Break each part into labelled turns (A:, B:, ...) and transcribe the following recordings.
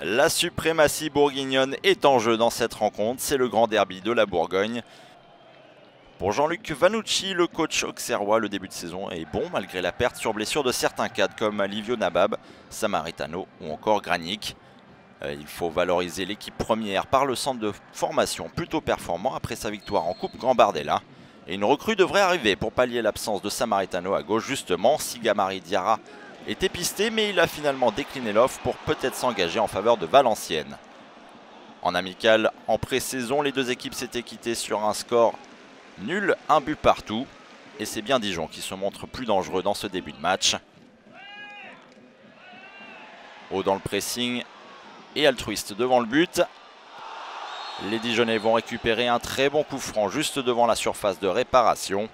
A: La suprématie bourguignonne est en jeu dans cette rencontre, c'est le grand derby de la Bourgogne. Pour Jean-Luc Vanucci, le coach auxerrois, le début de saison est bon malgré la perte sur blessure de certains cadres comme Livio Nabab, Samaritano ou encore Granic. Il faut valoriser l'équipe première par le centre de formation plutôt performant après sa victoire en Coupe Gambardella. Et une recrue devrait arriver pour pallier l'absence de Samaritano à gauche justement. Sigamari Diarra était pisté mais il a finalement décliné l'offre pour peut-être s'engager en faveur de Valenciennes. En amical, en pré-saison, les deux équipes s'étaient quittées sur un score nul, un but partout. Et c'est bien Dijon qui se montre plus dangereux dans ce début de match. Haut dans le pressing et altruiste devant le but. Les Dijonnais vont récupérer un très bon coup franc juste devant la surface de réparation.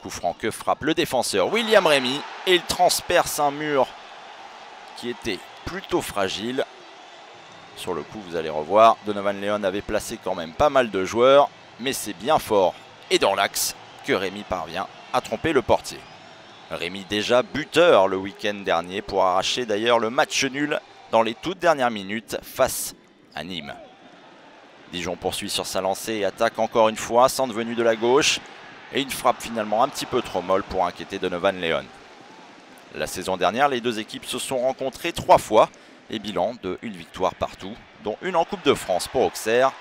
A: Coup franc que frappe le défenseur William Rémy et il transperce un mur qui était plutôt fragile. Sur le coup, vous allez revoir, Donovan León avait placé quand même pas mal de joueurs, mais c'est bien fort et dans l'axe que Rémy parvient à tromper le portier. Rémy déjà buteur le week-end dernier pour arracher d'ailleurs le match nul dans les toutes dernières minutes face à Nîmes. Dijon poursuit sur sa lancée et attaque encore une fois, centre venu de la gauche. Et une frappe finalement un petit peu trop molle pour inquiéter Donovan León. La saison dernière, les deux équipes se sont rencontrées 3 fois et bilan de une victoire partout, dont une en Coupe de France pour Auxerre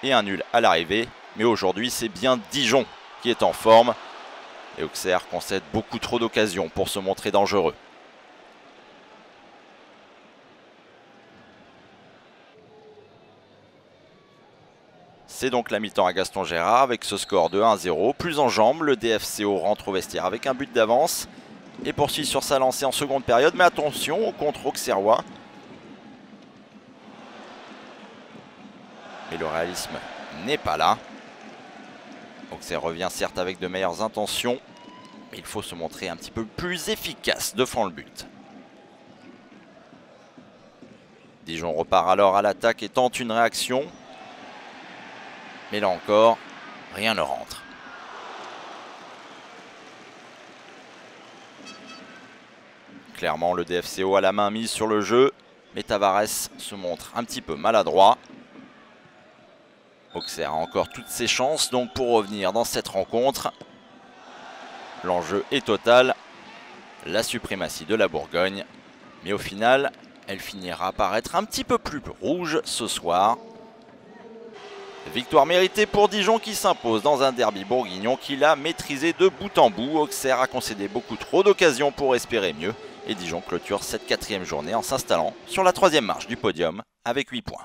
A: et un nul à l'arrivée. Mais aujourd'hui, c'est bien Dijon qui est en forme et Auxerre concède beaucoup trop d'occasions pour se montrer dangereux. C'est donc la mi-temps à Gaston Gérard avec ce score de 1-0. Plus en jambes, le DFCO rentre au vestiaire avec un but d'avance et poursuit sur sa lancée en seconde période. Mais attention au contre auxerrois. Mais le réalisme n'est pas là. Auxerre revient certes avec de meilleures intentions, mais il faut se montrer un petit peu plus efficace devant le but. Dijon repart alors à l'attaque et tente une réaction. Mais là encore, rien ne rentre. Clairement, le DFCO a la main mise sur le jeu, mais Tavares se montre un petit peu maladroit. Auxerre a encore toutes ses chances, donc pour revenir dans cette rencontre, l'enjeu est total, la suprématie de la Bourgogne. Mais au final, elle finira par être un petit peu plus rouge ce soir. Victoire méritée pour Dijon qui s'impose dans un derby bourguignon qu'il a maîtrisé de bout en bout. Auxerre a concédé beaucoup trop d'occasions pour espérer mieux. Et Dijon clôture cette 4e journée en s'installant sur la 3e marche du podium avec 8 points.